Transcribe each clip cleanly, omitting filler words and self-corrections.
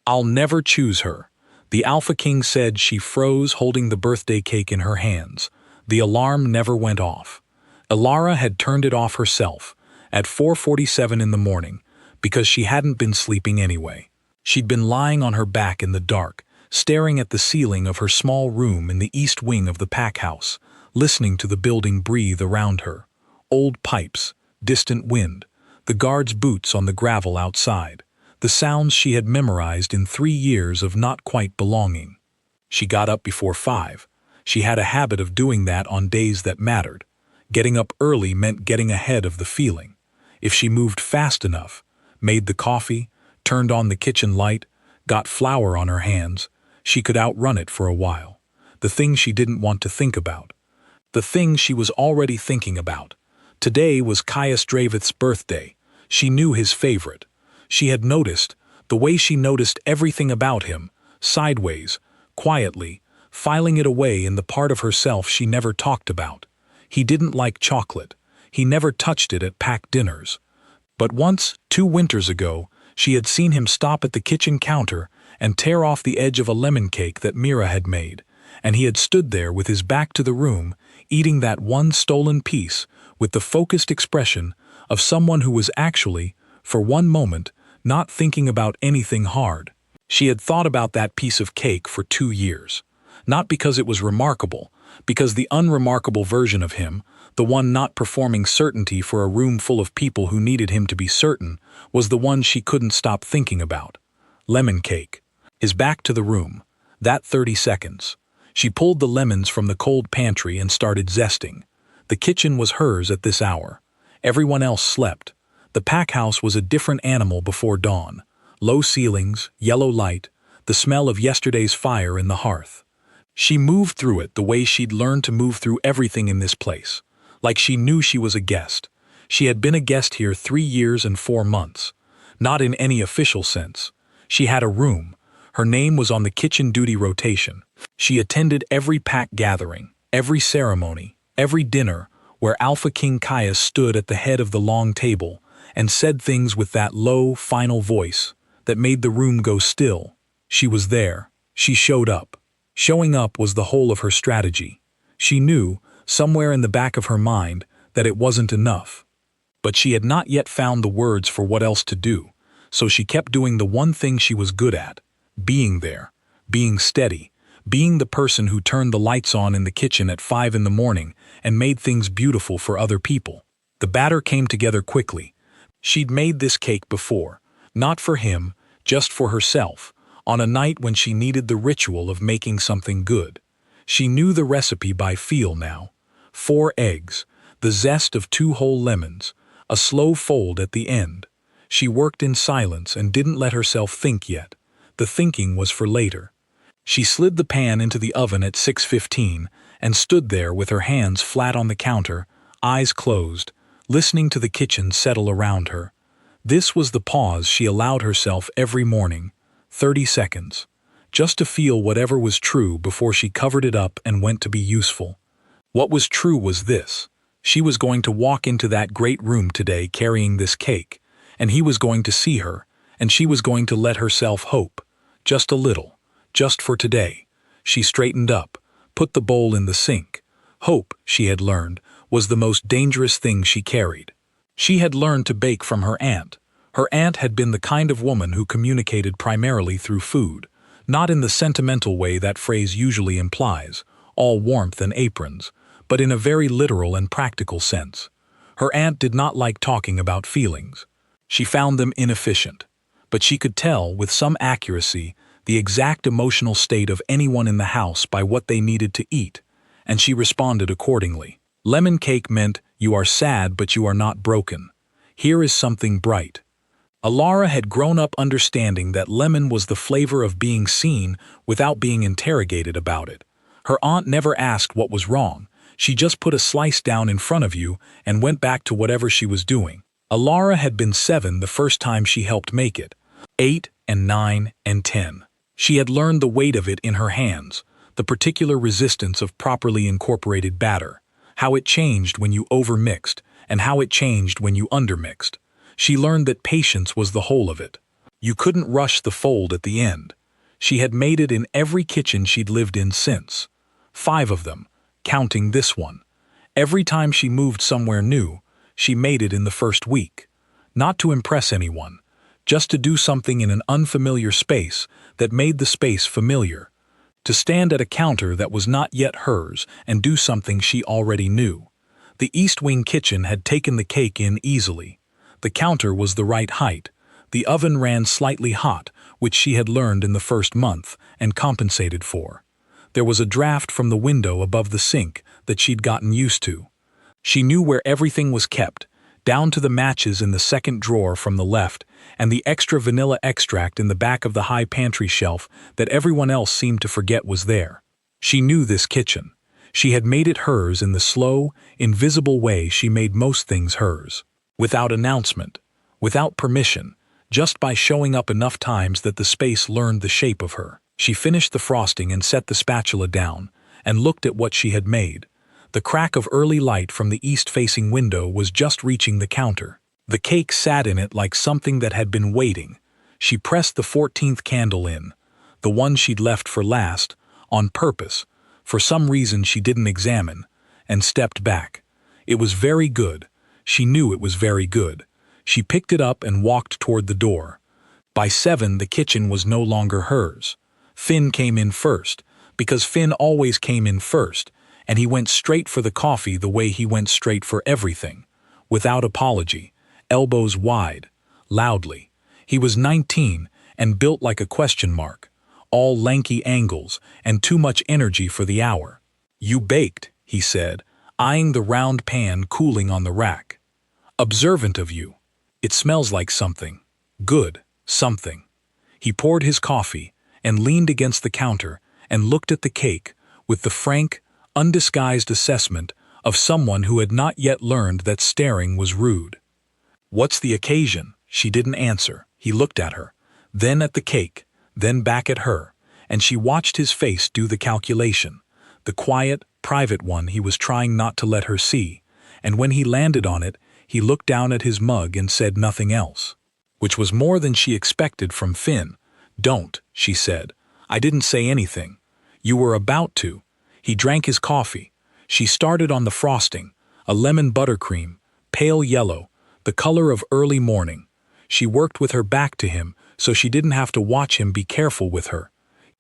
"I'll never choose her." The Alpha King said. She froze, holding the birthday cake in her hands. The alarm never went off. Ilara had turned it off herself, at 4:47 in the morning, because she hadn't been sleeping anyway. She'd been lying on her back in the dark, staring at the ceiling of her small room in the east wing of the pack house, listening to the building breathe around her. Old pipes, distant wind, the guards' boots on the gravel outside, the sounds she had memorized in 3 years of not quite belonging. She got up before 5. She had a habit of doing that on days that mattered. Getting up early meant getting ahead of the feeling. If she moved fast enough, made the coffee, turned on the kitchen light, got flour on her hands, she could outrun it for a while. The thing she didn't want to think about. The thing she was already thinking about. Today was Caius Dravith's birthday. She knew his favorite. She had noticed, the way she noticed everything about him, sideways, quietly, filing it away in the part of herself she never talked about. He didn't like chocolate. He never touched it at packed dinners. But once, 2 winters ago, she had seen him stop at the kitchen counter and tear off the edge of a lemon cake that Mira had made, and he had stood there with his back to the room, eating that one stolen piece with the focused expression of someone who was actually, for one moment, not thinking about anything hard. She had thought about that piece of cake for 2 years. Not because it was remarkable, because the unremarkable version of him, the one not performing certainty for a room full of people who needed him to be certain, was the one she couldn't stop thinking about. Lemon cake. His back to the room. That 30 seconds. She pulled the lemons from the cold pantry and started zesting. The kitchen was hers at this hour. Everyone else slept. The pack house was a different animal before dawn. Low ceilings, yellow light, the smell of yesterday's fire in the hearth. She moved through it the way she'd learned to move through everything in this place. Like she knew she was a guest. She had been a guest here 3 years and 4 months. Not in any official sense. She had a room. Her name was on the kitchen duty rotation. She attended every pack gathering, every ceremony, every dinner, where Alpha King Caius stood at the head of the long table and said things with that low, final voice that made the room go still. She was there. She showed up. Showing up was the whole of her strategy. She knew, somewhere in the back of her mind, that it wasn't enough. But she had not yet found the words for what else to do, so she kept doing the one thing she was good at, being there, being steady, being the person who turned the lights on in the kitchen at 5 in the morning and made things beautiful for other people. The batter came together quickly. She'd made this cake before, not for him, just for herself, on a night when she needed the ritual of making something good. She knew the recipe by feel now. 4 eggs, the zest of 2 whole lemons, a slow fold at the end. She worked in silence and didn't let herself think yet. The thinking was for later. She slid the pan into the oven at 6:15 and stood there with her hands flat on the counter, eyes closed, listening to the kitchen settle around her. This was the pause she allowed herself every morning. 30 seconds. Just to feel whatever was true before she covered it up and went to be useful. What was true was this. She was going to walk into that great room today carrying this cake, and he was going to see her, and she was going to let herself hope. Just a little. Just for today. She straightened up, put the bowl in the sink. Hope, she had learned, was the most dangerous thing she carried. She had learned to bake from her aunt. Her aunt had been the kind of woman who communicated primarily through food, not in the sentimental way that phrase usually implies, all warmth and aprons, but in a very literal and practical sense. Her aunt did not like talking about feelings. She found them inefficient, but she could tell, with some accuracy, the exact emotional state of anyone in the house by what they needed to eat, and she responded accordingly. Lemon cake meant, you are sad but you are not broken. Here is something bright. Ilara had grown up understanding that lemon was the flavor of being seen without being interrogated about it. Her aunt never asked what was wrong. She just put a slice down in front of you and went back to whatever she was doing. Ilara had been 7 the first time she helped make it, 8 and 9 and 10. She had learned the weight of it in her hands, the particular resistance of properly incorporated batter, how it changed when you overmixed, and how it changed when you undermixed. She learned that patience was the whole of it. You couldn't rush the fold at the end. She had made it in every kitchen she'd lived in since. 5 of them, counting this one. Every time she moved somewhere new, she made it in the first week. Not to impress anyone, just to do something in an unfamiliar space that made the space familiar. To stand at a counter that was not yet hers and do something she already knew. The East Wing kitchen had taken the cake in easily. The counter was the right height. The oven ran slightly hot, which she had learned in the first month and compensated for. There was a draft from the window above the sink that she'd gotten used to. She knew where everything was kept, down to the matches in the second drawer from the left and the extra vanilla extract in the back of the high pantry shelf that everyone else seemed to forget was there. She knew this kitchen. She had made it hers in the slow, invisible way she made most things hers. Without announcement, without permission, just by showing up enough times that the space learned the shape of her. She finished the frosting and set the spatula down, and looked at what she had made. The crack of early light from the east-facing window was just reaching the counter. The cake sat in it like something that had been waiting. She pressed the 14th candle in, the one she'd left for last, on purpose, for some reason she didn't examine, and stepped back. It was very good. She knew it was very good. She picked it up and walked toward the door. By 7, the kitchen was no longer hers. Finn came in first, because Finn always came in first, and he went straight for the coffee the way he went straight for everything, without apology, elbows wide, loudly. He was 19 and built like a question mark, all lanky angles and too much energy for the hour. "You baked," he said, eyeing the round pan cooling on the rack. "Observant of you. It smells like something. Good, something." He poured his coffee and leaned against the counter and looked at the cake with the frank, undisguised assessment of someone who had not yet learned that staring was rude. "What's the occasion?" She didn't answer. He looked at her, then at the cake, then back at her, and she watched his face do the calculation, the quiet, private one he was trying not to let her see, and when he landed on it, he looked down at his mug and said nothing else. Which was more than she expected from Finn. "Don't," she said. "I didn't say anything. You were about to." He drank his coffee. She started on the frosting, a lemon buttercream, pale yellow, the color of early morning. She worked with her back to him so she didn't have to watch him be careful with her.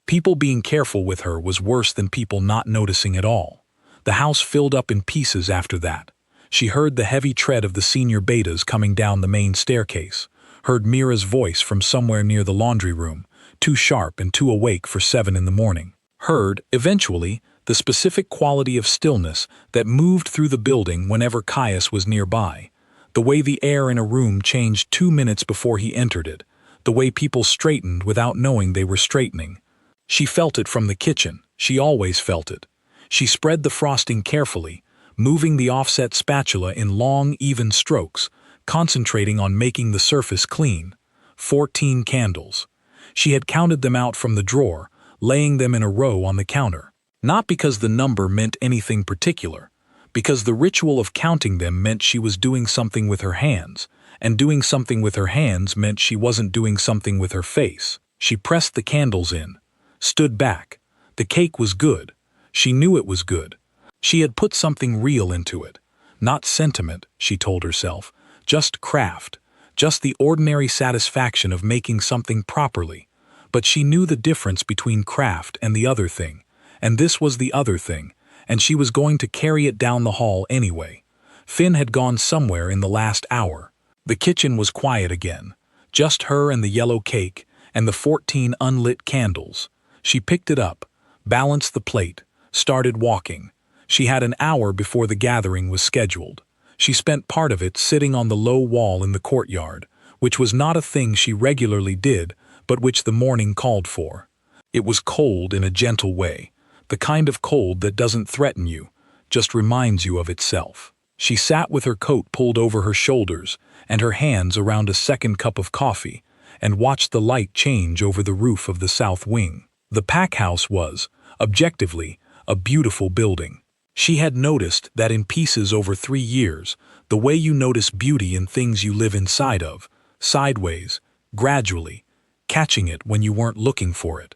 People being careful with her was worse than people not noticing at all. The house filled up in pieces after that. She heard the heavy tread of the senior betas coming down the main staircase, heard Mira's voice from somewhere near the laundry room, too sharp and too awake for 7 in the morning. Heard, eventually, the specific quality of stillness that moved through the building whenever Caius was nearby, the way the air in a room changed 2 minutes before he entered it, the way people straightened without knowing they were straightening. She felt it from the kitchen. She always felt it. She spread the frosting carefully, moving the offset spatula in long, even strokes, concentrating on making the surface clean. 14 candles. She had counted them out from the drawer, laying them in a row on the counter. Not because the number meant anything particular, because the ritual of counting them meant she was doing something with her hands, and doing something with her hands meant she wasn't doing something with her face. She pressed the candles in, stood back. The cake was good. She knew it was good. She had put something real into it. Not sentiment, she told herself, just craft, just the ordinary satisfaction of making something properly. But she knew the difference between craft and the other thing, and this was the other thing, and she was going to carry it down the hall anyway. Finn had gone somewhere in the last hour. The kitchen was quiet again, just her and the yellow cake and the 14 unlit candles. She picked it up, balanced the plate, started walking. She had an hour before the gathering was scheduled. She spent part of it sitting on the low wall in the courtyard, which was not a thing she regularly did, but which the morning called for. It was cold in a gentle way, the kind of cold that doesn't threaten you, just reminds you of itself. She sat with her coat pulled over her shoulders and her hands around a second cup of coffee, and watched the light change over the roof of the south wing. The pack house was, objectively, a beautiful building. She had noticed that in pieces over 3 years, the way you notice beauty in things you live inside of, sideways, gradually, catching it when you weren't looking for it.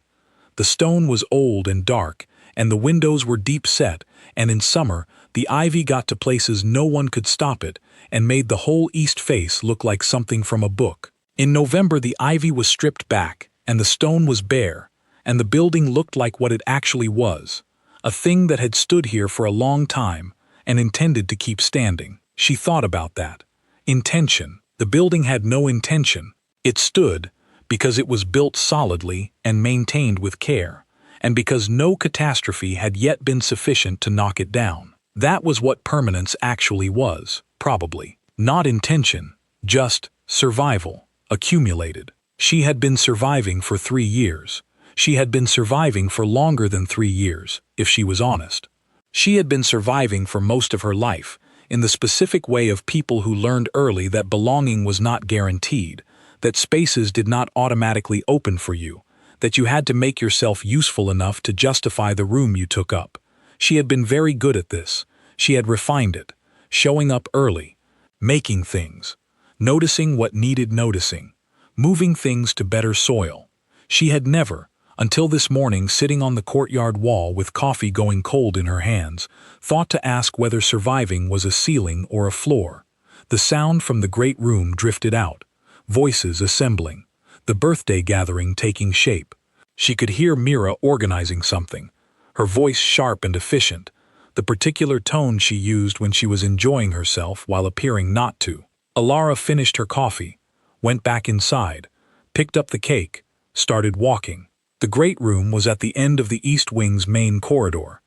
The stone was old and dark, and the windows were deep set, and in summer, the ivy got to places no one could stop it and made the whole east face look like something from a book. In November, the ivy was stripped back, and the stone was bare, and the building looked like what it actually was, a thing that had stood here for a long time and intended to keep standing. She thought about that. Intention. The building had no intention. It stood because it was built solidly and maintained with care, and because no catastrophe had yet been sufficient to knock it down. That was what permanence actually was, probably. Not intention, just survival, accumulated. She had been surviving for 3 years. She had been surviving for longer than 3 years, if she was honest. She had been surviving for most of her life, in the specific way of people who learned early that belonging was not guaranteed, that spaces did not automatically open for you, that you had to make yourself useful enough to justify the room you took up. She had been very good at this. She had refined it, showing up early, making things, noticing what needed noticing, moving things to better soil. She had never, until this morning sitting on the courtyard wall with coffee going cold in her hands, thought to ask whether surviving was a ceiling or a floor. The sound from the great room drifted out, voices assembling, the birthday gathering taking shape. She could hear Mira organizing something, her voice sharp and efficient, the particular tone she used when she was enjoying herself while appearing not to. Alara finished her coffee, went back inside, picked up the cake, started walking. The great room was at the end of the East Wing's main corridor.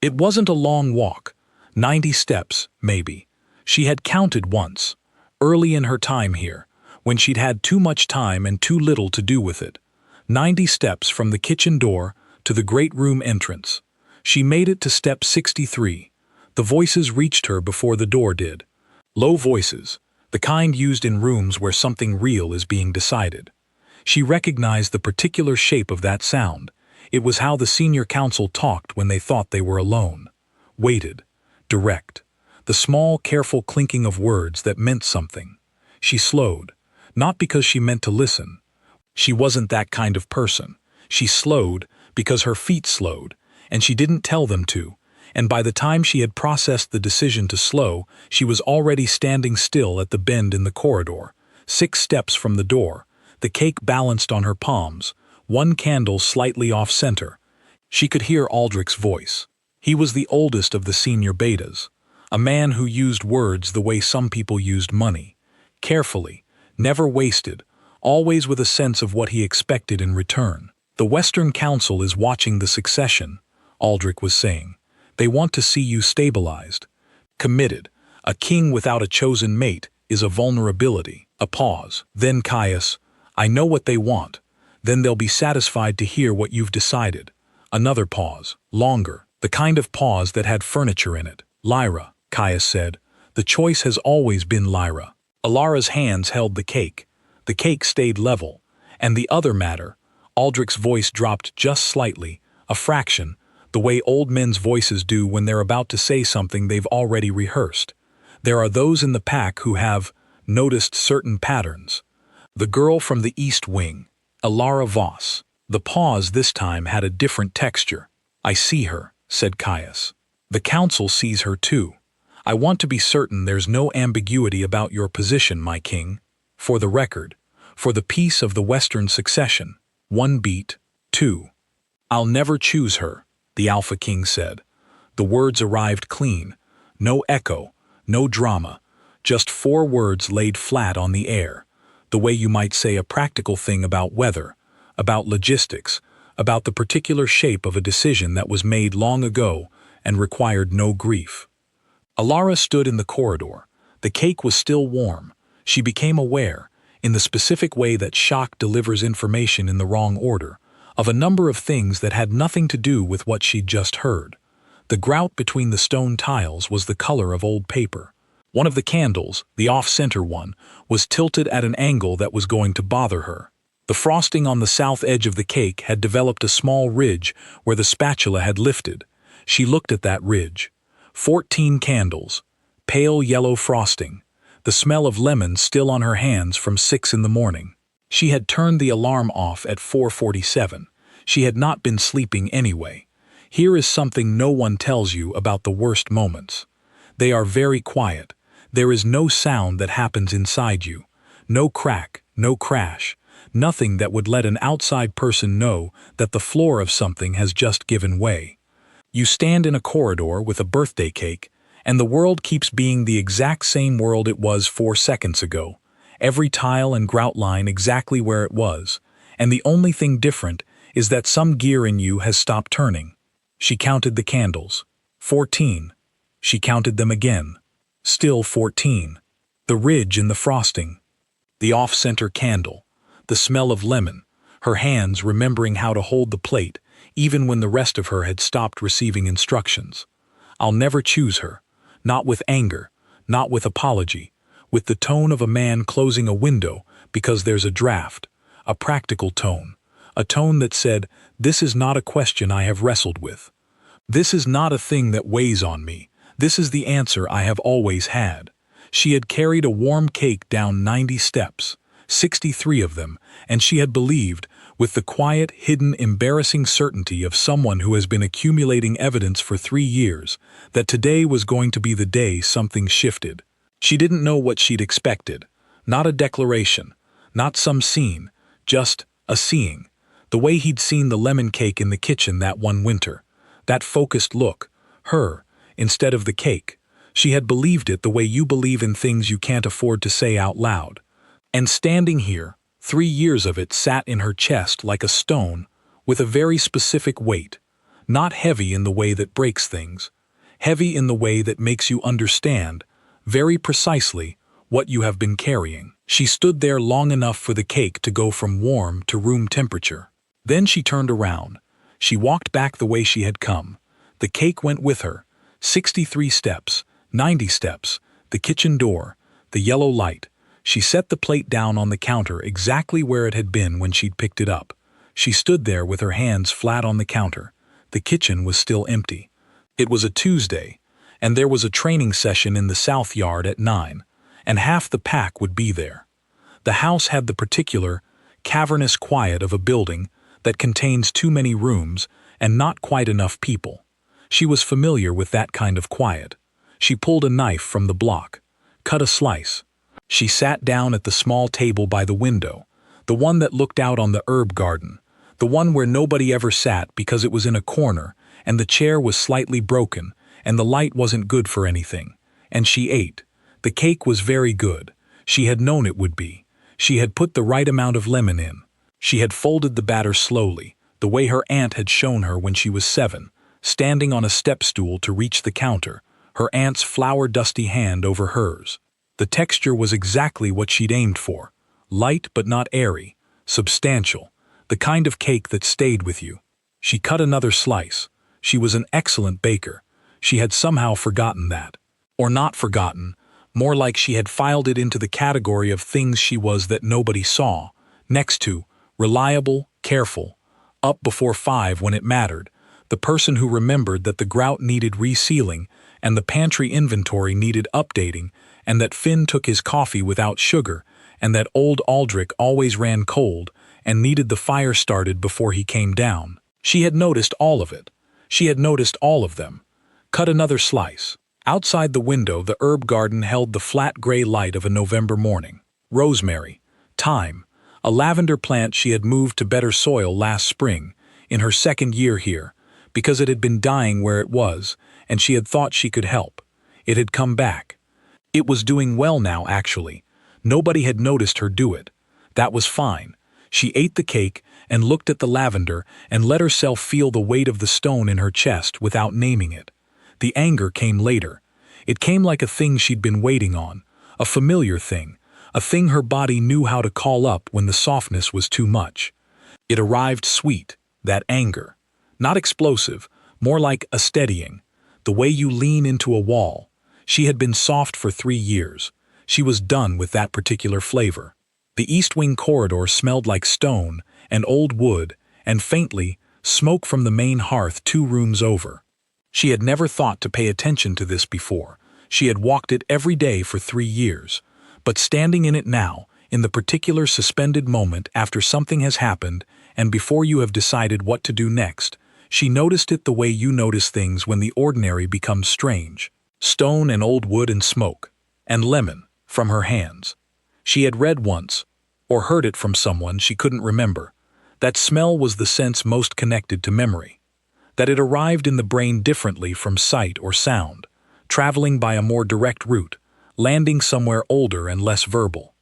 It wasn't a long walk, 90 steps, maybe. She had counted once, early in her time here, when she'd had too much time and too little to do with it. 90 steps from the kitchen door to the great room entrance. She made it to step 63. The voices reached her before the door did. Low voices, the kind used in rooms where something real is being decided. She recognized the particular shape of that sound. It was how the senior council talked when they thought they were alone. Weighted, direct, the small, careful clinking of words that meant something. She slowed, not because she meant to listen. She wasn't that kind of person. She slowed because her feet slowed, and she didn't tell them to, and by the time she had processed the decision to slow, she was already standing still at the bend in the corridor, 6 steps from the door, the cake balanced on her palms, one candle slightly off-center. She could hear Aldrich's voice. He was the oldest of the senior betas, a man who used words the way some people used money, carefully, never wasted, always with a sense of what he expected in return. The Western Council is watching the succession, Aldrich was saying. They want to see you stabilized, committed. A king without a chosen mate is a vulnerability. A pause. Then Caius, I know what they want. Then they'll be satisfied to hear what you've decided. Another pause. Longer. The kind of pause that had furniture in it. Lyra, Caius said. The choice has always been Lyra. Alara's hands held the cake. The cake stayed level. And the other matter, Aldrich's voice dropped just slightly, a fraction, the way old men's voices do when they're about to say something they've already rehearsed. There are those in the pack who have noticed certain patterns. The girl from the East Wing, Alara Voss. The pause this time had a different texture. I see her, said Caius. The council sees her too. I want to be certain there's no ambiguity about your position, my king. For the record, for the peace of the Western succession. 1 beat, 2. I'll never choose her, the Alpha King said. The words arrived clean. No echo, no drama, just 4 words laid flat on the air. The way you might say a practical thing about weather, about logistics, about the particular shape of a decision that was made long ago and required no grief. Alara stood in the corridor. The cake was still warm. She became aware, in the specific way that shock delivers information in the wrong order, of a number of things that had nothing to do with what she'd just heard. The grout between the stone tiles was the color of old paper. One of the candles, the off-center one, was tilted at an angle that was going to bother her. The frosting on the south edge of the cake had developed a small ridge where the spatula had lifted. She looked at that ridge. 14 candles, pale yellow frosting, the smell of lemons still on her hands from 6 in the morning. She had turned the alarm off at 4:47. She had not been sleeping anyway. Here is something no one tells you about the worst moments. They are very quiet. There is no sound that happens inside you. No crack, no crash. Nothing that would let an outside person know that the floor of something has just given way. You stand in a corridor with a birthday cake, and the world keeps being the exact same world it was 4 seconds ago. Every tile and grout line exactly where it was, and the only thing different is that some gear in you has stopped turning. She counted the candles. 14. She counted them again. Still 14. The ridge in the frosting. The off-center candle. The smell of lemon. Her hands remembering how to hold the plate, even when the rest of her had stopped receiving instructions. I'll never choose her. Not with anger. Not with apology. With the tone of a man closing a window because there's a draft. A practical tone. A tone that said, "This is not a question I have wrestled with. This is not a thing that weighs on me. This is the answer I have always had." She had carried a warm cake down 90 steps, 63 of them, and she had believed, with the quiet, hidden, embarrassing certainty of someone who has been accumulating evidence for 3 years, that today was going to be the day something shifted. She didn't know what she'd expected. Not a declaration, not some scene, just a seeing. The way he'd seen the lemon cake in the kitchen that one winter. That focused look. Her, instead of the cake. She had believed it the way you believe in things you can't afford to say out loud. And standing here, 3 years of it sat in her chest like a stone, with a very specific weight. Not heavy in the way that breaks things. Heavy in the way that makes you understand, very precisely, what you have been carrying. She stood there long enough for the cake to go from warm to room temperature. Then she turned around. She walked back the way she had come. The cake went with her. 63 steps, 90 steps, the kitchen door, the yellow light. She set the plate down on the counter exactly where it had been when she'd picked it up. She stood there with her hands flat on the counter. The kitchen was still empty. It was a Tuesday, and there was a training session in the South Yard at 9, and half the pack would be there. The house had the particular, cavernous quiet of a building that contains too many rooms and not quite enough people. She was familiar with that kind of quiet. She pulled a knife from the block, cut a slice. She sat down at the small table by the window, the one that looked out on the herb garden, the one where nobody ever sat because it was in a corner and the chair was slightly broken and the light wasn't good for anything. And she ate. The cake was very good. She had known it would be. She had put the right amount of lemon in. She had folded the batter slowly, the way her aunt had shown her when she was 7, standing on a step stool to reach the counter, her aunt's flour-dusty hand over hers. The texture was exactly what she'd aimed for. Light but not airy, substantial, the kind of cake that stayed with you. She cut another slice. She was an excellent baker. She had somehow forgotten that. Or not forgotten, more like she had filed it into the category of things she was that nobody saw, next to reliable, careful, up before 5 when it mattered, the person who remembered that the grout needed resealing and the pantry inventory needed updating and that Finn took his coffee without sugar and that old Aldrich always ran cold and needed the fire started before he came down. She had noticed all of it. She had noticed all of them. Cut another slice. Outside the window, the herb garden held the flat gray light of a November morning. Rosemary. Thyme. A lavender plant she had moved to better soil last spring, in her 2nd year here, because it had been dying where it was, and she had thought she could help. It had come back. It was doing well now, actually. Nobody had noticed her do it. That was fine. She ate the cake and looked at the lavender and let herself feel the weight of the stone in her chest without naming it. The anger came later. It came like a thing she'd been waiting on, a familiar thing, a thing her body knew how to call up when the softness was too much. It arrived sweet, that anger. Not explosive, more like a steadying, the way you lean into a wall. She had been soft for 3 years. She was done with that particular flavor. The East Wing corridor smelled like stone and old wood and faintly, smoke from the main hearth 2 rooms over. She had never thought to pay attention to this before. She had walked it every day for 3 years. But standing in it now, in the particular suspended moment after something has happened and before you have decided what to do next. She noticed it the way you notice things when the ordinary becomes strange. Stone and old wood and smoke. And lemon, from her hands. She had read once, or heard it from someone she couldn't remember, that smell was the sense most connected to memory. That it arrived in the brain differently from sight or sound, traveling by a more direct route, landing somewhere older and less verbal.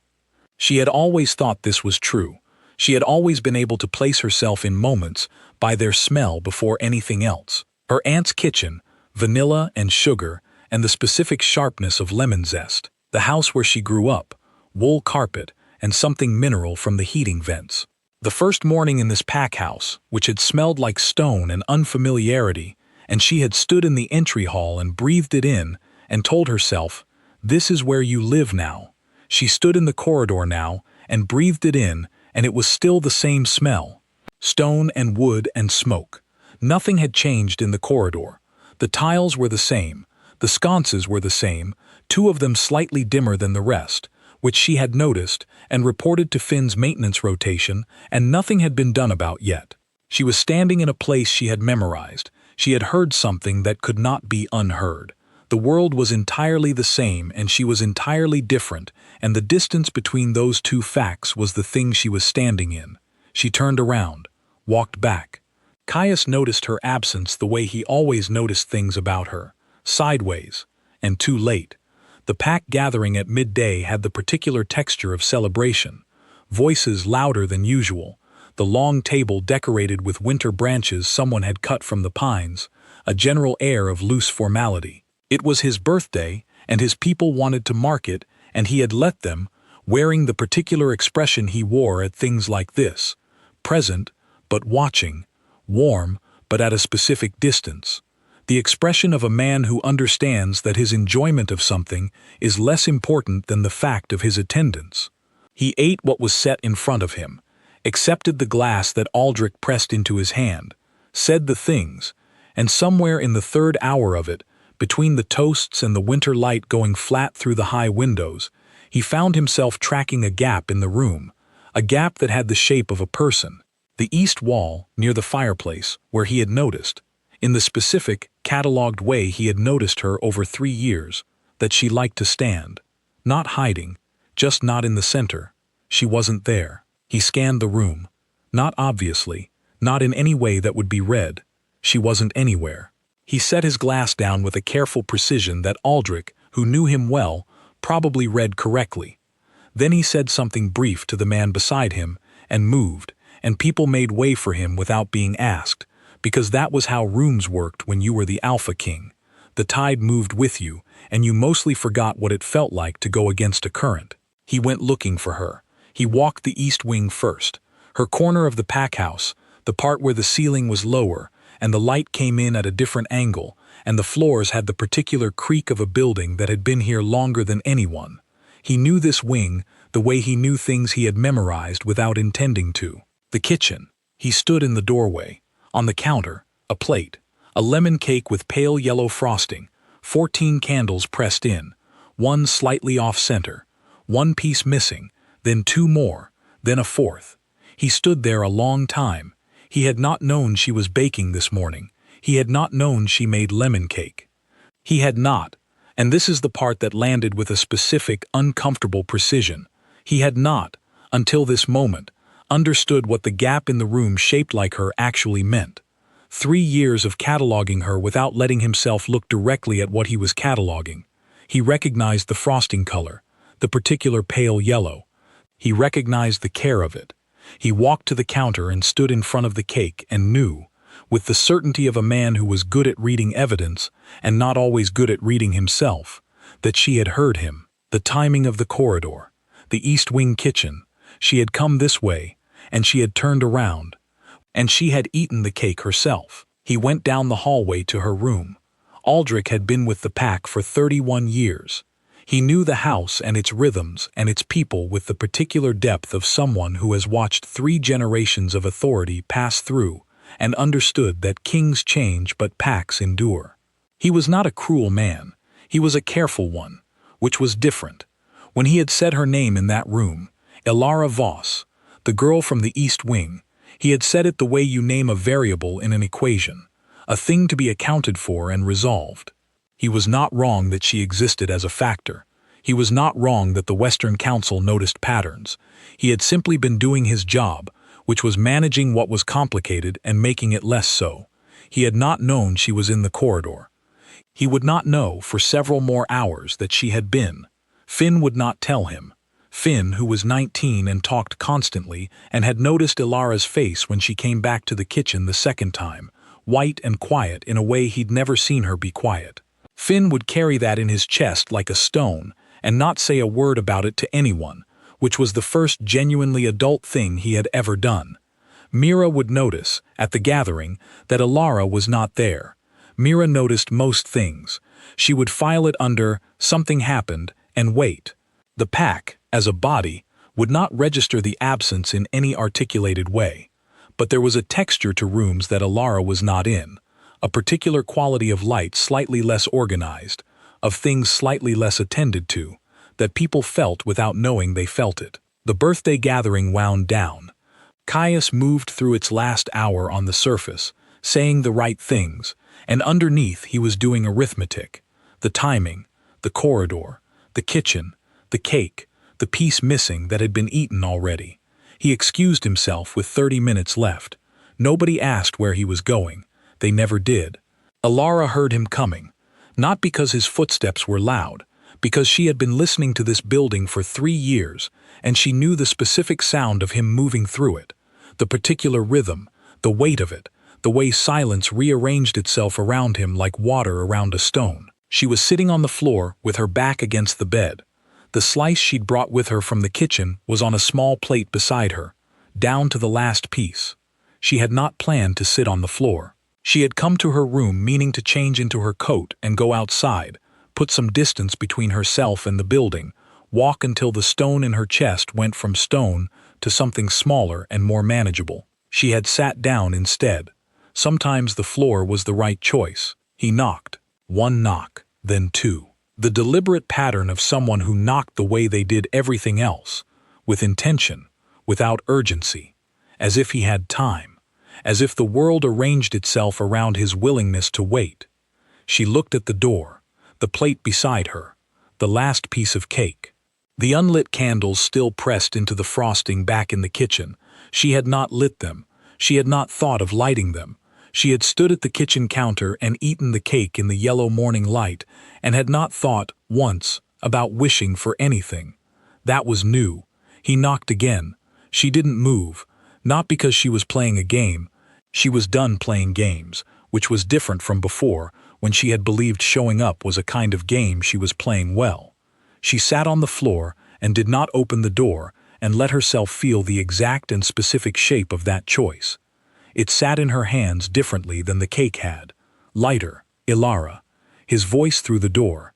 She had always thought this was true. She had always been able to place herself in moments by their smell before anything else. Her aunt's kitchen, vanilla and sugar, and the specific sharpness of lemon zest. The house where she grew up, wool carpet, and something mineral from the heating vents. The first morning in this pack house, which had smelled like stone and unfamiliarity, and she had stood in the entry hall and breathed it in and told herself, "This is where you live now." She stood in the corridor now and breathed it in, and it was still the same smell. Stone and wood and smoke. Nothing had changed in the corridor. The tiles were the same. The sconces were the same, two of them slightly dimmer than the rest, which she had noticed and reported to Finn's maintenance rotation, and nothing had been done about yet. She was standing in a place she had memorized. She had heard something that could not be unheard. The world was entirely the same and she was entirely different, and the distance between those two facts was the thing she was standing in. She turned around, walked back. Caius noticed her absence the way he always noticed things about her, sideways, and too late. The pack gathering at midday had the particular texture of celebration. Voices louder than usual, the long table decorated with winter branches someone had cut from the pines, a general air of loose formality. It was his birthday, and his people wanted to mark it, and he had let them, wearing the particular expression he wore at things like this, present, but watching, warm, but at a specific distance. The expression of a man who understands that his enjoyment of something is less important than the fact of his attendance. He ate what was set in front of him, accepted the glass that Aldrich pressed into his hand, said the things, and somewhere in the third hour of it, between the toasts and the winter light going flat through the high windows, he found himself tracking a gap in the room, a gap that had the shape of a person. The east wall, near the fireplace, where he had noticed, in the specific, catalogued way he had noticed her over 3 years, that she liked to stand. Not hiding, just not in the center. She wasn't there. He scanned the room. Not obviously, not in any way that would be read. She wasn't anywhere. He set his glass down with a careful precision that Aldrich, who knew him well, probably read correctly. Then he said something brief to the man beside him, and moved, and people made way for him without being asked, because that was how rooms worked when you were the Alpha King. The tide moved with you, and you mostly forgot what it felt like to go against a current. He went looking for her. He walked the east wing first, her corner of the pack house, the part where the ceiling was lower, and the light came in at a different angle, and the floors had the particular creak of a building that had been here longer than anyone. He knew this wing the way he knew things he had memorized without intending to. The kitchen. He stood in the doorway. On the counter, a plate, a lemon cake with pale yellow frosting, 14 candles pressed in, one slightly off-center, one piece missing, then 2 more, then a 4th. He stood there a long time. He had not known she was baking this morning. He had not known she made lemon cake. He had not, and this is the part that landed with a specific, uncomfortable precision. He had not, until this moment, understood what the gap in the room shaped like her actually meant. 3 years of cataloging her without letting himself look directly at what he was cataloging. He recognized the frosting color, the particular pale yellow. He recognized the care of it. He walked to the counter and stood in front of the cake and knew, with the certainty of a man who was good at reading evidence and not always good at reading himself, that she had heard him. The timing of the corridor, the east wing kitchen. She had come this way, and she had turned around, and she had eaten the cake herself. He went down the hallway to her room. Aldrich had been with the pack for 31 years. He knew the house and its rhythms and its people with the particular depth of someone who has watched 3 generations of authority pass through and understood that kings change but packs endure. He was not a cruel man. He was a careful one, which was different. When he had said her name in that room, Elara Voss, the girl from the East Wing. He had said it the way you name a variable in an equation, a thing to be accounted for and resolved. He was not wrong that she existed as a factor. He was not wrong that the Western Council noticed patterns. He had simply been doing his job, which was managing what was complicated and making it less so. He had not known she was in the corridor. He would not know for several more hours that she had been. Finn would not tell him. Finn, who was 19 and talked constantly, and had noticed Elara's face when she came back to the kitchen the second time, white and quiet in a way he'd never seen her be quiet. Finn would carry that in his chest like a stone, and not say a word about it to anyone, which was the first genuinely adult thing he had ever done. Mira would notice, at the gathering, that Elara was not there. Mira noticed most things. She would file it under "something happened" and wait. The pack, as a body, would not register the absence in any articulated way. But there was a texture to rooms that Elara was not in, a particular quality of light slightly less organized, of things slightly less attended to, that people felt without knowing they felt it. The birthday gathering wound down. Caius moved through its last hour on the surface, saying the right things, and underneath he was doing arithmetic. The timing, the corridor, the kitchen, the cake, the piece missing that had been eaten already. He excused himself with 30 minutes left. Nobody asked where he was going. They never did. Elara heard him coming, not because his footsteps were loud, because she had been listening to this building for 3 years, and she knew the specific sound of him moving through it, the particular rhythm, the weight of it, the way silence rearranged itself around him like water around a stone. She was sitting on the floor with her back against the bed. The slice she'd brought with her from the kitchen was on a small plate beside her, down to the last piece. She had not planned to sit on the floor. She had come to her room meaning to change into her coat and go outside, put some distance between herself and the building, walk until the stone in her chest went from stone to something smaller and more manageable. She had sat down instead. Sometimes the floor was the right choice. He knocked. One knock, then two. The deliberate pattern of someone who knocked the way they did everything else, with intention, without urgency, as if he had time, as if the world arranged itself around his willingness to wait. She looked at the door, the plate beside her, the last piece of cake. The unlit candles still pressed into the frosting back in the kitchen. She had not lit them. She had not thought of lighting them. She had stood at the kitchen counter and eaten the cake in the yellow morning light, and had not thought, once, about wishing for anything. That was new. He knocked again. She didn't move, not because she was playing a game. She was done playing games, which was different from before, when she had believed showing up was a kind of game she was playing well. She sat on the floor and did not open the door and let herself feel the exact and specific shape of that choice. It sat in her hands differently than the cake had. Lighter, Elara. His voice through the door.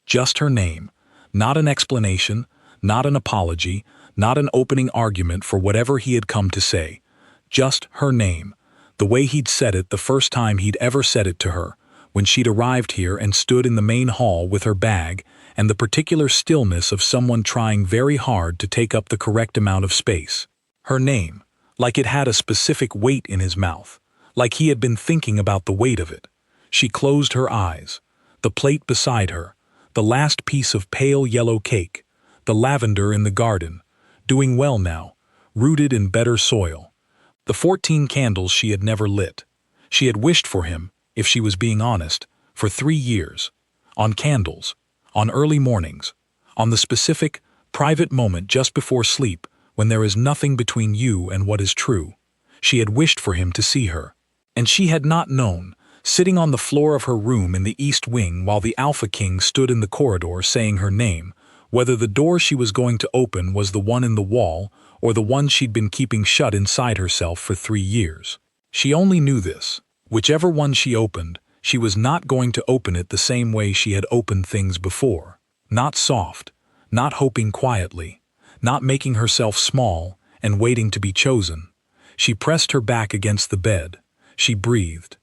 Just her name. Not an explanation, not an apology, not an opening argument for whatever he had come to say. Just her name. The way he'd said it the first time he'd ever said it to her, when she'd arrived here and stood in the main hall with her bag, and the particular stillness of someone trying very hard to take up the correct amount of space. Her name, like it had a specific weight in his mouth, like he had been thinking about the weight of it. She closed her eyes. The plate beside her, the last piece of pale yellow cake, the lavender in the garden, doing well now, rooted in better soil. The 14 candles she had never lit. She had wished for him, if she was being honest, for 3 years. On candles, on early mornings, on the specific, private moment just before sleep when there is nothing between you and what is true. She had wished for him to see her. And she had not known, sitting on the floor of her room in the East Wing while the Alpha King stood in the corridor saying her name, whether the door she was going to open was the one in the wall or the one she'd been keeping shut inside herself for 3 years. She only knew this. Whichever one she opened, she was not going to open it the same way she had opened things before. Not soft, not hoping quietly, not making herself small and waiting to be chosen. She pressed her back against the bed. She breathed.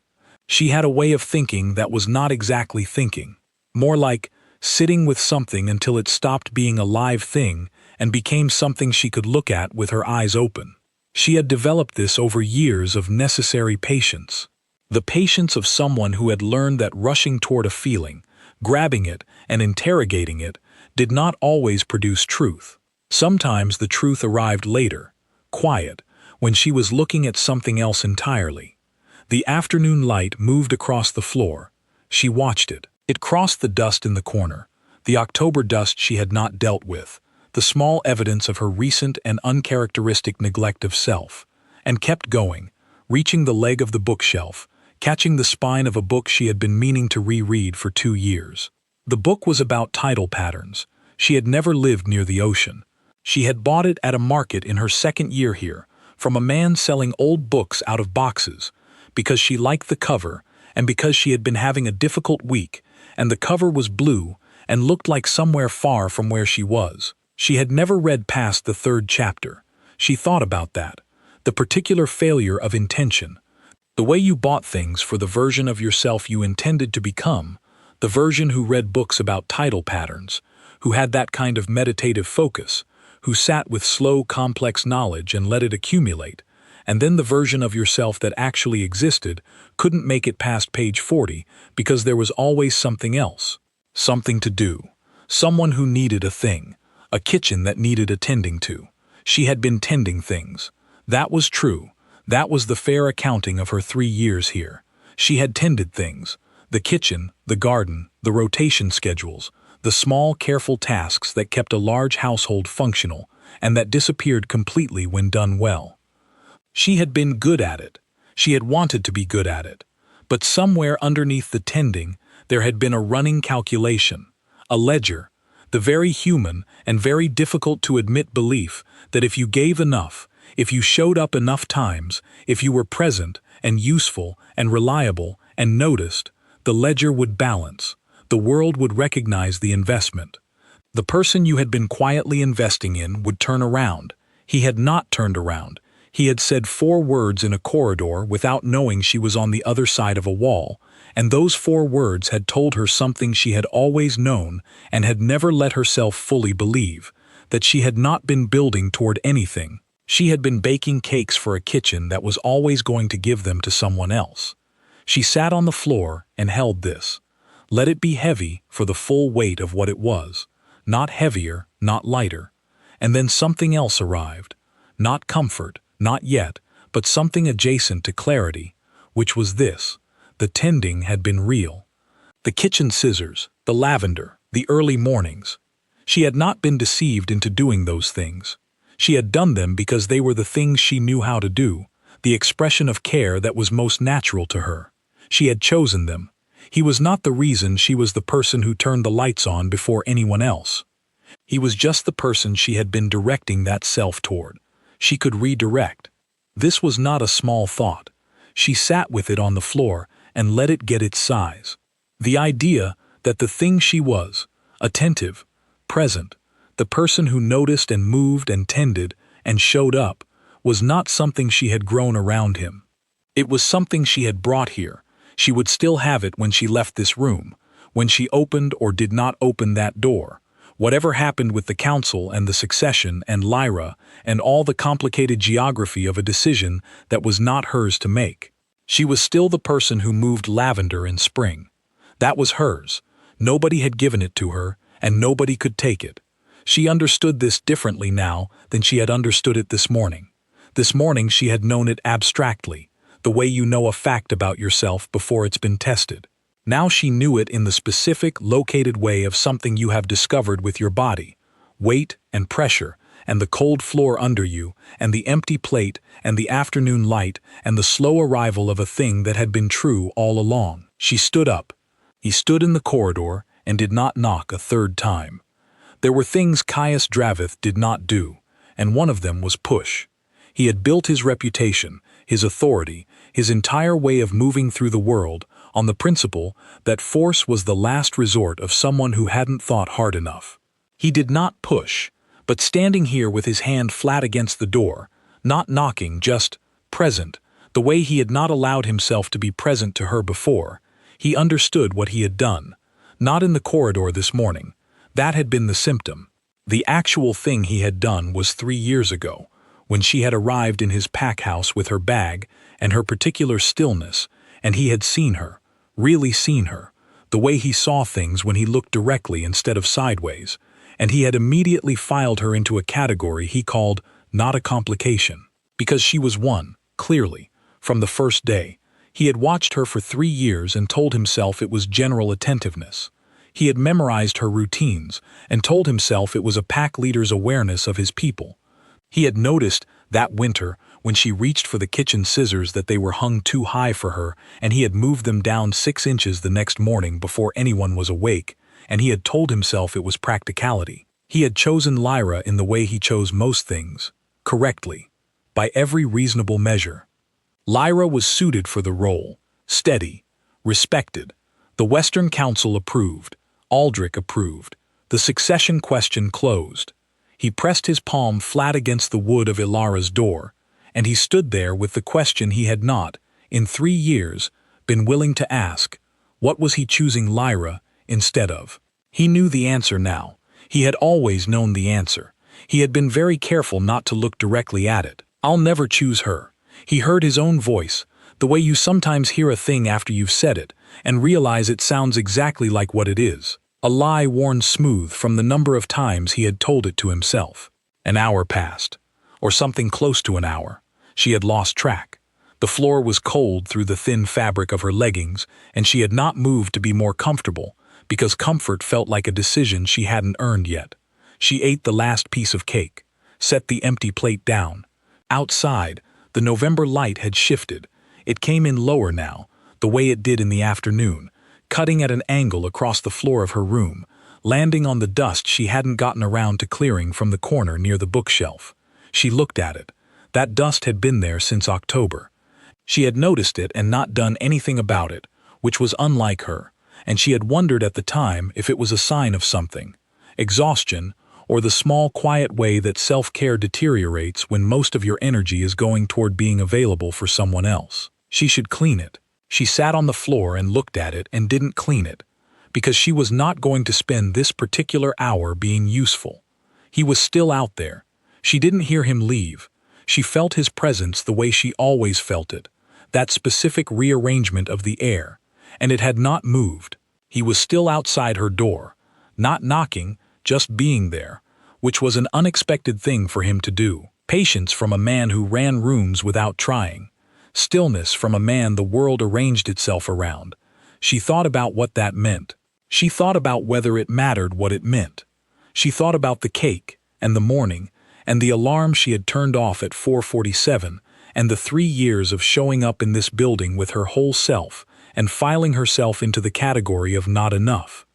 She had a way of thinking that was not exactly thinking, more like sitting with something until it stopped being a live thing and became something she could look at with her eyes open. She had developed this over years of necessary patience. The patience of someone who had learned that rushing toward a feeling, grabbing it, and interrogating it, did not always produce truth. Sometimes the truth arrived later, quiet, when she was looking at something else entirely. The afternoon light moved across the floor. She watched it. It crossed the dust in the corner, the October dust she had not dealt with, the small evidence of her recent and uncharacteristic neglect of self, and kept going, reaching the leg of the bookshelf, catching the spine of a book she had been meaning to reread for 2 years. The book was about tidal patterns. She had never lived near the ocean. She had bought it at a market in her 2nd year here, from a man selling old books out of boxes, because she liked the cover and because she had been having a difficult week, and the cover was blue and looked like somewhere far from where she was. She had never read past the 3rd chapter. She thought about that. The particular failure of intention. The way you bought things for the version of yourself you intended to become, the version who read books about tidal patterns, who had that kind of meditative focus, who sat with slow, complex knowledge and let it accumulate, and then the version of yourself that actually existed couldn't make it past page 40 because there was always something else. Something to do. Someone who needed a thing. A kitchen that needed attending to. She had been tending things. That was true. That was the fair accounting of her 3 years here. She had tended things. The kitchen, the garden, the rotation schedules, the small, careful tasks that kept a large household functional and that disappeared completely when done well. She had been good at it. She had wanted to be good at it. But somewhere underneath the tending, there had been a running calculation, a ledger, the very human and very difficult to admit belief that if you gave enough, if you showed up enough times, if you were present and useful and reliable and noticed, the ledger would balance. The world would recognize the investment. The person you had been quietly investing in would turn around. He had not turned around. He had said 4 words in a corridor without knowing she was on the other side of a wall, and those 4 words had told her something she had always known and had never let herself fully believe, that she had not been building toward anything. She had been baking cakes for a kitchen that was always going to give them to someone else. She sat on the floor and held this. Let it be heavy for the full weight of what it was, not heavier, not lighter. And then something else arrived. Not comfort, not yet, but something adjacent to clarity, which was this. The tending had been real. The kitchen scissors, the lavender, the early mornings. She had not been deceived into doing those things. She had done them because they were the things she knew how to do, the expression of care that was most natural to her. She had chosen them. He was not the reason she was the person who turned the lights on before anyone else. He was just the person she had been directing that self toward. She could redirect. This was not a small thought. She sat with it on the floor and let it get its size. The idea that the thing she was, attentive, present, the person who noticed and moved and tended and showed up, was not something she had grown around him. It was something she had brought here. She would still have it when she left this room, when she opened or did not open that door. Whatever happened with the council and the succession and Lyra and all the complicated geography of a decision that was not hers to make. She was still the person who moved lavender in spring. That was hers. Nobody had given it to her, and nobody could take it. She understood this differently now than she had understood it this morning. This morning she had known it abstractly, the way you know a fact about yourself before it's been tested. Now she knew it in the specific, located way of something you have discovered with your body. Weight and pressure, and the cold floor under you, and the empty plate, and the afternoon light, and the slow arrival of a thing that had been true all along. She stood up. He stood in the corridor and did not knock a 3rd time. There were things Caius Dravith did not do, and one of them was push. He had built his reputation, his authority, his entire way of moving through the world on the principle that force was the last resort of someone who hadn't thought hard enough. He did not push, but standing here with his hand flat against the door, not knocking, just present, the way he had not allowed himself to be present to her before, he understood what he had done. Not in the corridor this morning. That had been the symptom. The actual thing he had done was 3 years ago, when she had arrived in his pack house with her bag and her particular stillness, and he had seen her, really seen her, the way he saw things when he looked directly instead of sideways, and he had immediately filed her into a category he called not a complication, because she was one, clearly, from the first day. He had watched her for 3 years and told himself it was general attentiveness. He had memorized her routines and told himself it was a pack leader's awareness of his people. He had noticed that winter when she reached for the kitchen scissors that they were hung too high for her, and he had moved them down 6 inches the next morning before anyone was awake, and he had told himself it was practicality. He had chosen Lyra in the way he chose most things, correctly, by every reasonable measure. Lyra was suited for the role, steady, respected. The Western Council approved, Aldrich approved. The succession question closed. He pressed his palm flat against the wood of Ilara's door, and he stood there with the question he had not, in 3 years, been willing to ask. What was he choosing Lyra instead of? He knew the answer now. He had always known the answer. He had been very careful not to look directly at it. I'll never choose her. He heard his own voice, the way you sometimes hear a thing after you've said it, and realize it sounds exactly like what it is. A lie worn smooth from the number of times he had told it to himself. An hour passed, or something close to an hour. She had lost track. The floor was cold through the thin fabric of her leggings, and she had not moved to be more comfortable, because comfort felt like a decision she hadn't earned yet. She ate the last piece of cake, set the empty plate down. Outside, the November light had shifted. It came in lower now, the way it did in the afternoon, cutting at an angle across the floor of her room, landing on the dust she hadn't gotten around to clearing from the corner near the bookshelf. She looked at it. That dust had been there since October. She had noticed it and not done anything about it, which was unlike her, and she had wondered at the time if it was a sign of something. Exhaustion, or the small quiet way that self-care deteriorates when most of your energy is going toward being available for someone else. She should clean it. She sat on the floor and looked at it and didn't clean it, because she was not going to spend this particular hour being useful. He was still out there. She didn't hear him leave. She felt his presence the way she always felt it, that specific rearrangement of the air, and it had not moved. He was still outside her door, not knocking, just being there, which was an unexpected thing for him to do. Patience from a man who ran rooms without trying. Stillness from a man the world arranged itself around. She thought about what that meant. She thought about whether it mattered what it meant. She thought about the cake, and the morning, and the alarm she had turned off at 4:47, and the 3 years of showing up in this building with her whole self, and filing herself into the category of not enough.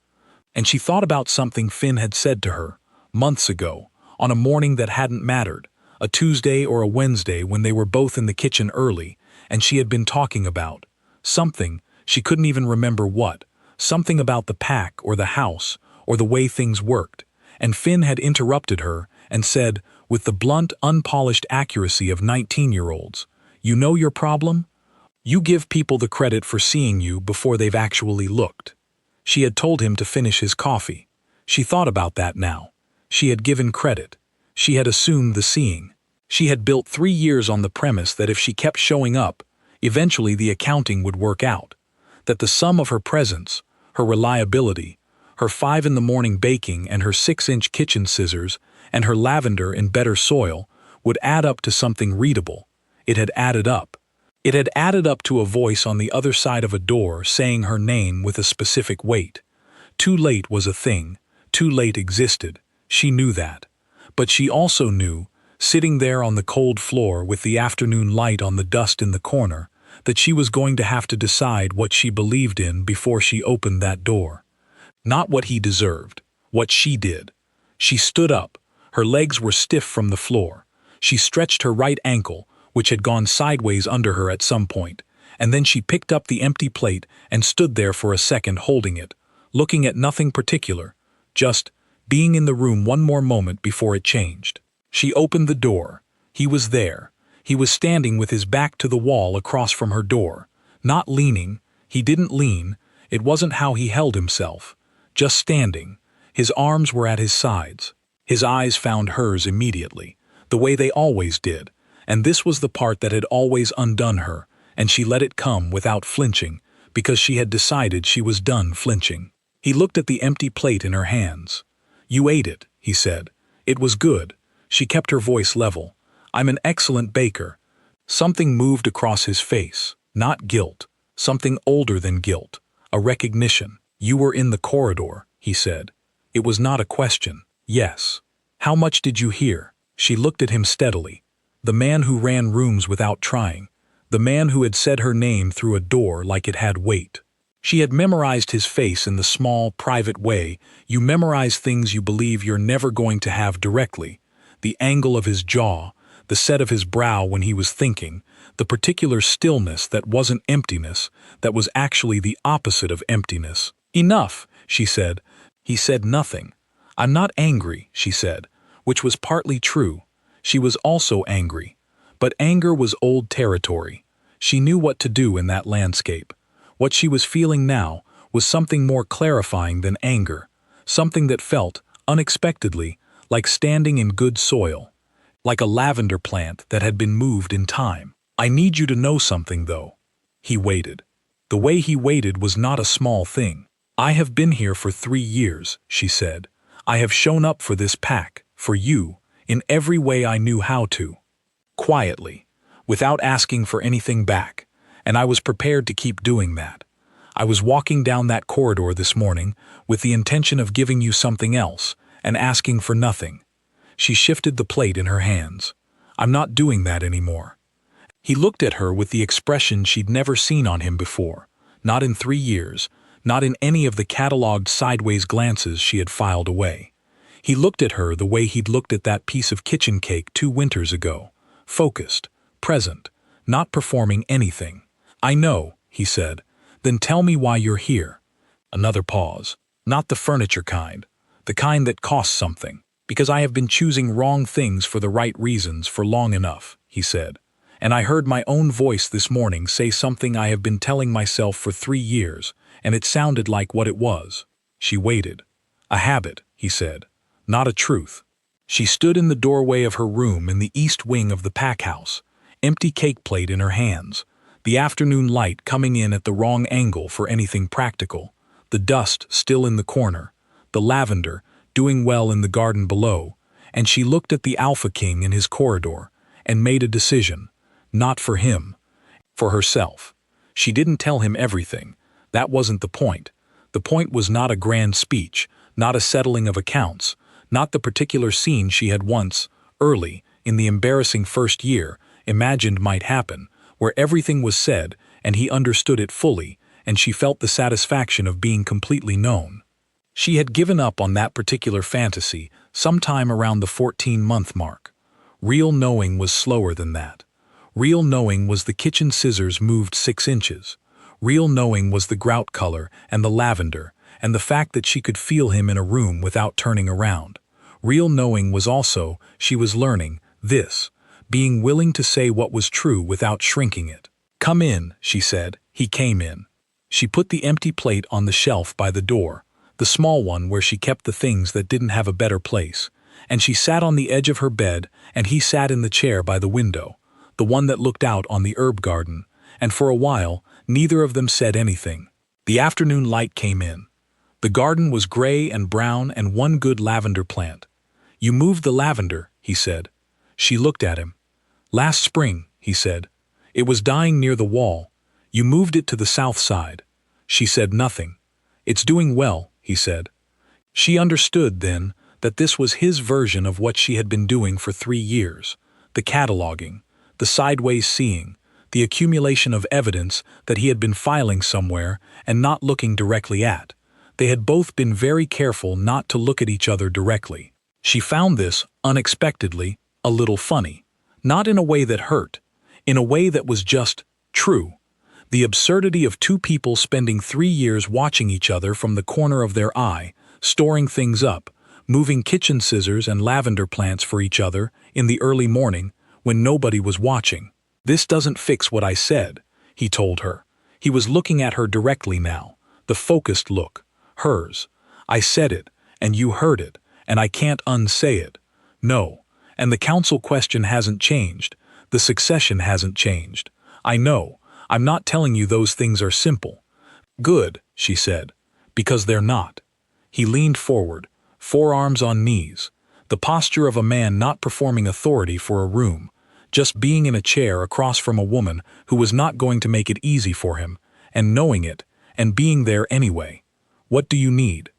And she thought about something Finn had said to her, months ago, on a morning that hadn't mattered, a Tuesday or a Wednesday when they were both in the kitchen early, and she had been talking about something, she couldn't even remember what, something about the pack or the house or the way things worked, and Finn had interrupted her and said, with the blunt, unpolished accuracy of 19-year-olds, "You know your problem? You give people the credit for seeing you before they've actually looked." She had told him to finish his coffee. She thought about that now. She had given credit. She had assumed the seeing. She had built 3 years on the premise that if she kept showing up, eventually the accounting would work out, that the sum of her presence, her reliability, her 5 in the morning baking and her 6-inch kitchen scissors and her lavender in better soil would add up to something readable. It had added up. It had added up to a voice on the other side of a door saying her name with a specific weight. Too late was a thing. Too late existed. She knew that. But she also knew, sitting there on the cold floor with the afternoon light on the dust in the corner, that she was going to have to decide what she believed in before she opened that door. Not what he deserved, what she did. She stood up. Her legs were stiff from the floor. She stretched her right ankle, which had gone sideways under her at some point, and then she picked up the empty plate and stood there for a second holding it, looking at nothing particular, just being in the room one more moment before it changed. She opened the door. He was there. He was standing with his back to the wall across from her door, not leaning. He didn't lean. It wasn't how he held himself. Just standing. His arms were at his sides. His eyes found hers immediately, the way they always did, and this was the part that had always undone her, and she let it come without flinching, because she had decided she was done flinching. He looked at the empty plate in her hands. "You ate it," he said. "It was good." She kept her voice level. "I'm an excellent baker." Something moved across his face, not guilt, something older than guilt, a recognition. "You were in the corridor," he said. It was not a question. "Yes." "How much did you hear?" She looked at him steadily. The man who ran rooms without trying. The man who had said her name through a door like it had weight. She had memorized his face in the small, private way you memorize things you believe you're never going to have directly. The angle of his jaw, the set of his brow when he was thinking, the particular stillness that wasn't emptiness, that was actually the opposite of emptiness. "Enough," she said. He said nothing. "I'm not angry," she said, which was partly true. She was also angry. But anger was old territory. She knew what to do in that landscape. What she was feeling now was something more clarifying than anger, something that felt, unexpectedly, like standing in good soil, like a lavender plant that had been moved in time. "I need you to know something, though." He waited. The way he waited was not a small thing. "I have been here for 3 years," she said. "I have shown up for this pack, for you, in every way I knew how to. Quietly, without asking for anything back, and I was prepared to keep doing that. I was walking down that corridor this morning with the intention of giving you something else and asking for nothing." She shifted the plate in her hands. "I'm not doing that anymore." He looked at her with the expression she'd never seen on him before, not in 3 years, not in any of the catalogued sideways glances she had filed away. He looked at her the way he'd looked at that piece of kitchen cake 2 winters ago, focused, present, not performing anything. "I know," he said. "Then tell me why you're here." Another pause. "Not the furniture kind, the kind that costs something, because I have been choosing wrong things for the right reasons for long enough," he said. "And I heard my own voice this morning say something I have been telling myself for 3 years, and it sounded like what it was." She waited. "A habit," he said, "not a truth." She stood in the doorway of her room in the east wing of the pack house, empty cake plate in her hands, the afternoon light coming in at the wrong angle for anything practical, the dust still in the corner, the lavender doing well in the garden below, and she looked at the Alpha King in his corridor and made a decision, not for him, for herself. She didn't tell him everything. That wasn't the point. The point was not a grand speech, not a settling of accounts, not the particular scene she had once, early, in the embarrassing first year, imagined might happen, where everything was said and he understood it fully, and she felt the satisfaction of being completely known. She had given up on that particular fantasy sometime around the 14-month mark. Real knowing was slower than that. Real knowing was the kitchen scissors moved 6 inches. Real knowing was the grout color and the lavender, and the fact that she could feel him in a room without turning around. Real knowing was also, she was learning, this, being willing to say what was true without shrinking it. "Come in," she said. He came in. She put the empty plate on the shelf by the door, the small one where she kept the things that didn't have a better place, and she sat on the edge of her bed and he sat in the chair by the window, the one that looked out on the herb garden, and for a while neither of them said anything. The afternoon light came in. The garden was gray and brown and one good lavender plant. "You moved the lavender," he said. She looked at him. "Last spring," he said. "It was dying near the wall. You moved it to the south side." She said nothing. "It's doing well," he said. She understood, then, that this was his version of what she had been doing for 3 years, the cataloging, the sideways seeing, the accumulation of evidence that he had been filing somewhere and not looking directly at. They had both been very careful not to look at each other directly. She found this, unexpectedly, a little funny. Not in a way that hurt, in a way that was just true. The absurdity of 2 people spending 3 years watching each other from the corner of their eye, storing things up, moving kitchen scissors and lavender plants for each other in the early morning when nobody was watching. "This doesn't fix what I said," he told her. He was looking at her directly now, the focused look, hers. "I said it, and you heard it, and I can't unsay it. No, and the council question hasn't changed. The succession hasn't changed. I know, I'm not telling you those things are simple. Good, she said, because they're not. He leaned forward, forearms on knees, the posture of a man not performing authority for a room, just being in a chair across from a woman who was not going to make it easy for him, and knowing it, and being there anyway. What do you need?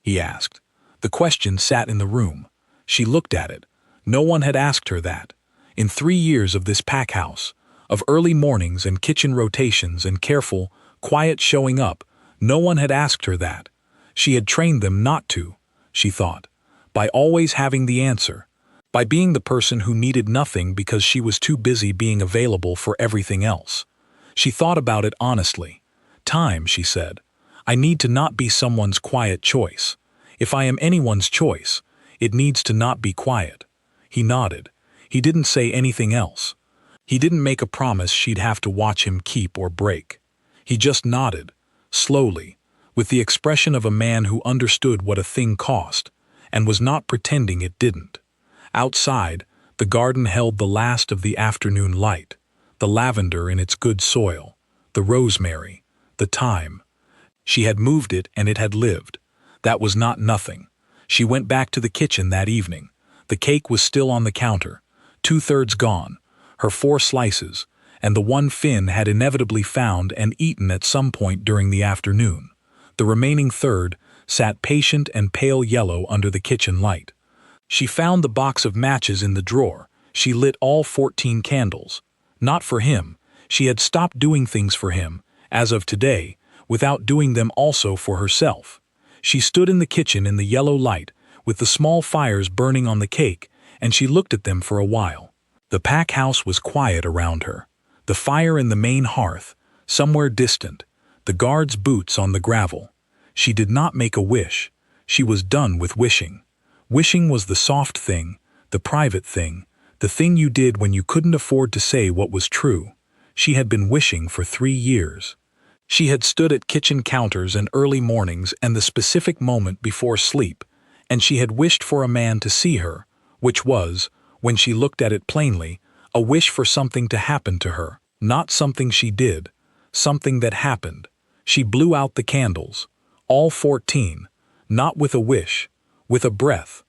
He asked. The question sat in the room. She looked at it. No one had asked her that. In 3 years of this pack house, of early mornings and kitchen rotations and careful, quiet showing up, no one had asked her that. She had trained them not to, she thought, by always having the answer, by being the person who needed nothing because she was too busy being available for everything else. She thought about it honestly. Time, she said. I need to not be someone's quiet choice. If I am anyone's choice, it needs to not be quiet. He nodded. He didn't say anything else. He didn't make a promise she'd have to watch him keep or break. He just nodded, slowly, with the expression of a man who understood what a thing cost, and was not pretending it didn't. Outside, the garden held the last of the afternoon light, the lavender in its good soil, the rosemary, the thyme. She had moved it and it had lived. That was not nothing. She went back to the kitchen that evening. The cake was still on the counter, 2/3 gone, her 4 slices, and the one Finn had inevitably found and eaten at some point during the afternoon. The remaining third sat patient and pale yellow under the kitchen light. She found the box of matches in the drawer. She lit all 14 candles. Not for him. She had stopped doing things for him, as of today, without doing them also for herself. She stood in the kitchen in the yellow light, with the small fires burning on the cake, and she looked at them for a while. The pack house was quiet around her. The fire in the main hearth, somewhere distant, the guard's boots on the gravel. She did not make a wish. She was done with wishing. Wishing was the soft thing, the private thing, the thing you did when you couldn't afford to say what was true. She had been wishing for 3 years. She had stood at kitchen counters and early mornings and the specific moment before sleep, and she had wished for a man to see her, which was, when she looked at it plainly, a wish for something to happen to her, not something she did, something that happened. She blew out the candles, all 14, not with a wish, with a breath.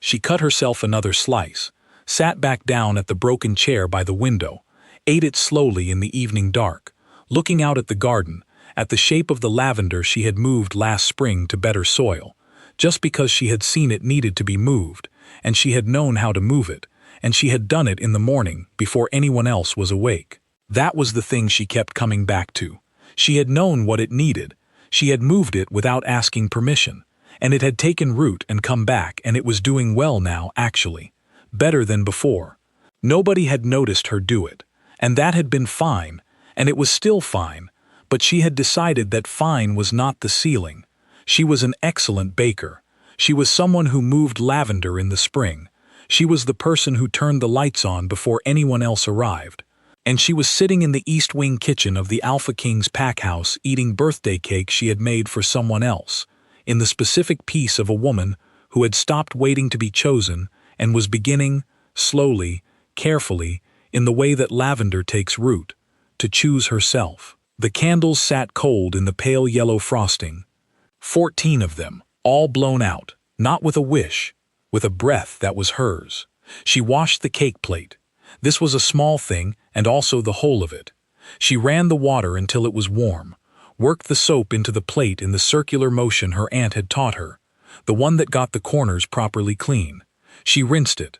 She cut herself another slice, sat back down at the broken chair by the window, ate it slowly in the evening dark, looking out at the garden, at the shape of the lavender she had moved last spring to better soil, just because she had seen it needed to be moved, and she had known how to move it, and she had done it in the morning before anyone else was awake. That was the thing she kept coming back to. She had known what it needed. She had moved it without asking permission, and it had taken root and come back, and it was doing well now, actually. Better than before. Nobody had noticed her do it, and that had been fine, and it was still fine, but she had decided that fine was not the ceiling. She was an excellent baker. She was someone who moved lavender in the spring. She was the person who turned the lights on before anyone else arrived. And she was sitting in the East Wing kitchen of the Alpha King's pack house eating birthday cake she had made for someone else, in the specific peace of a woman who had stopped waiting to be chosen and was beginning, slowly, carefully, in the way that lavender takes root, to choose herself. The candles sat cold in the pale yellow frosting. 14 of them, all blown out, not with a wish, with a breath that was hers. She washed the cake plate. This was a small thing, and also the whole of it. She ran the water until it was warm, worked the soap into the plate in the circular motion her aunt had taught her, the one that got the corners properly clean. She rinsed it,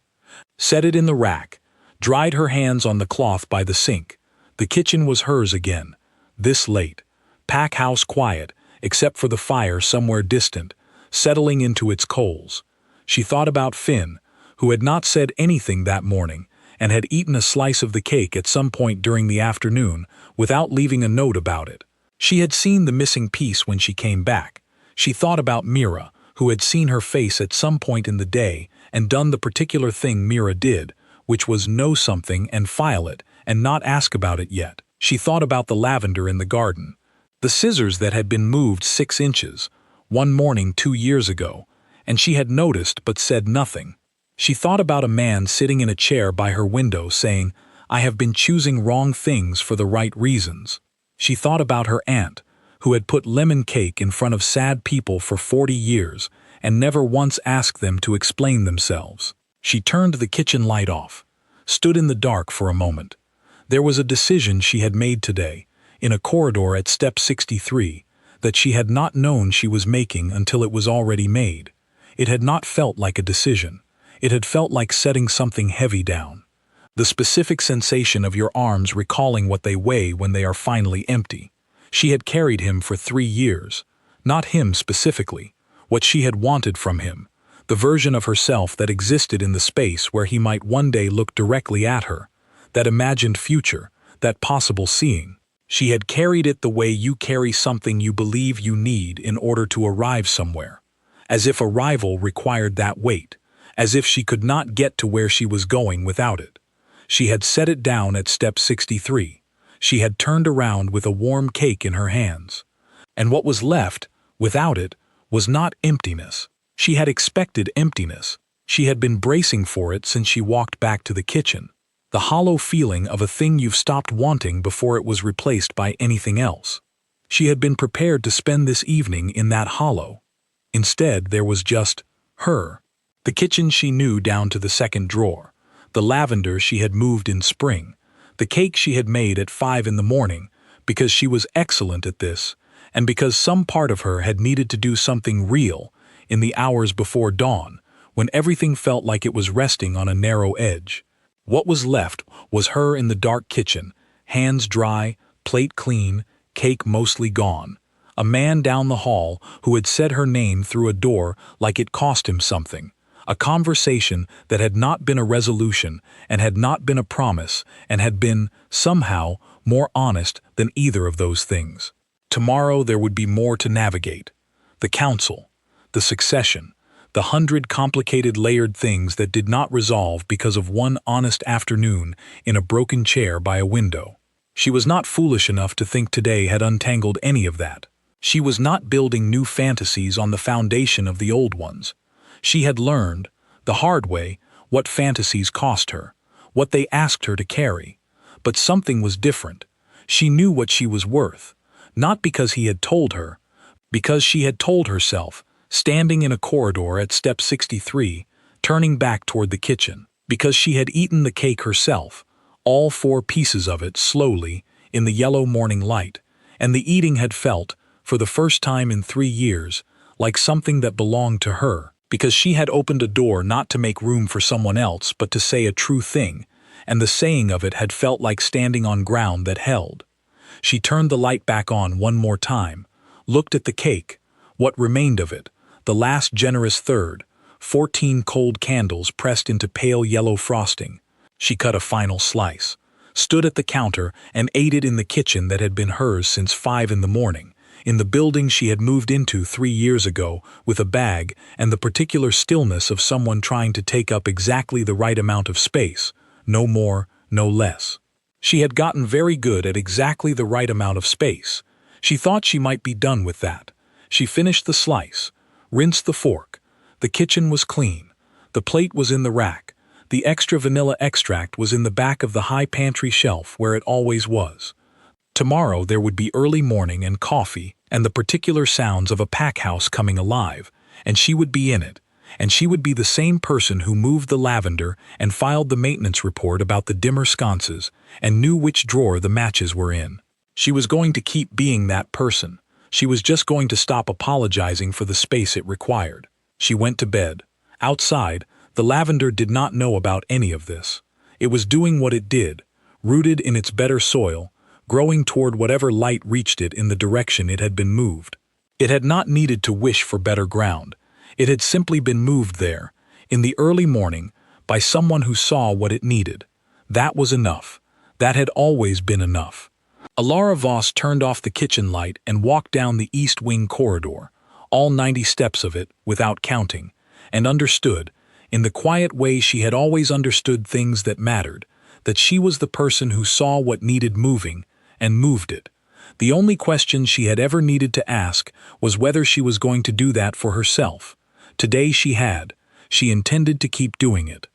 set it in the rack, dried her hands on the cloth by the sink. The kitchen was hers again, this late. Pack house quiet, except for the fire somewhere distant, settling into its coals. She thought about Finn, who had not said anything that morning, and had eaten a slice of the cake at some point during the afternoon without leaving a note about it. She had seen the missing piece when she came back. She thought about Mira, who had seen her face at some point in the day and done the particular thing Mira did, which was know something and file it and not ask about it yet. She thought about the lavender in the garden, the scissors that had been moved 6 inches, one morning 2 years ago, and she had noticed but said nothing. She thought about a man sitting in a chair by her window saying, "I have been choosing wrong things for the right reasons." She thought about her aunt, who had put lemon cake in front of sad people for 40 years and never once asked them to explain themselves. She turned the kitchen light off, stood in the dark for a moment. There was a decision she had made today, in a corridor at step 63, that she had not known she was making until it was already made. It had not felt like a decision. It had felt like setting something heavy down. The specific sensation of your arms recalling what they weigh when they are finally empty. She had carried him for 3 years. Not him specifically, what she had wanted from him, the version of herself that existed in the space where he might one day look directly at her, that imagined future, that possible seeing. She had carried it the way you carry something you believe you need in order to arrive somewhere, as if arrival required that weight, as if she could not get to where she was going without it. She had set it down at step 63. She had turned around with a warm cake in her hands. And what was left, without it, was not emptiness. She had expected emptiness. She had been bracing for it since she walked back to the kitchen. The hollow feeling of a thing you've stopped wanting before it was replaced by anything else. She had been prepared to spend this evening in that hollow. Instead, there was just her. The kitchen she knew down to the second drawer. The lavender she had moved in spring. The cake she had made at 5 in the morning, because she was excellent at this, and because some part of her had needed to do something real in the hours before dawn, when everything felt like it was resting on a narrow edge. What was left was her in the dark kitchen, hands dry, plate clean, cake mostly gone. A man down the hall who had said her name through a door like it cost him something. A conversation that had not been a resolution and had not been a promise and had been, somehow, more honest than either of those things. Tomorrow there would be more to navigate. The council, the succession, the 100 complicated layered things that did not resolve because of one honest afternoon in a broken chair by a window. She was not foolish enough to think today had untangled any of that. She was not building new fantasies on the foundation of the old ones. She had learned, the hard way, what fantasies cost her, what they asked her to carry. But something was different. She knew what she was worth, not because he had told her, because she had told herself, standing in a corridor at step 63, turning back toward the kitchen, because she had eaten the cake herself, all 4 pieces of it slowly, in the yellow morning light, and the eating had felt, for the first time in 3 years, like something that belonged to her. Because she had opened a door not to make room for someone else but to say a true thing, and the saying of it had felt like standing on ground that held. She turned the light back on one more time, looked at the cake, what remained of it, the last generous third, 14 cold candles pressed into pale yellow frosting. She cut a final slice, stood at the counter and ate it in the kitchen that had been hers since 5 in the morning. In the building she had moved into 3 years ago with a bag and the particular stillness of someone trying to take up exactly the right amount of space, no more, no less. She had gotten very good at exactly the right amount of space. She thought she might be done with that. She finished the slice, rinsed the fork. The kitchen was clean. The plate was in the rack. The extra vanilla extract was in the back of the high pantry shelf where it always was. Tomorrow there would be early morning and coffee and the particular sounds of a pack house coming alive, and she would be in it, and she would be the same person who moved the lavender and filed the maintenance report about the dimmer sconces and knew which drawer the matches were in. She was going to keep being that person. She was just going to stop apologizing for the space it required. She went to bed. Outside, the lavender did not know about any of this. It was doing what it did, rooted in its better soil, growing toward whatever light reached it in the direction it had been moved. It had not needed to wish for better ground. It had simply been moved there, in the early morning, by someone who saw what it needed. That was enough. That had always been enough. Alara Voss turned off the kitchen light and walked down the east wing corridor, all 90 steps of it, without counting, and understood, in the quiet way she had always understood things that mattered, that she was the person who saw what needed moving, and moved it. The only question she had ever needed to ask was whether she was going to do that for herself, Today she had. She intended to keep doing it.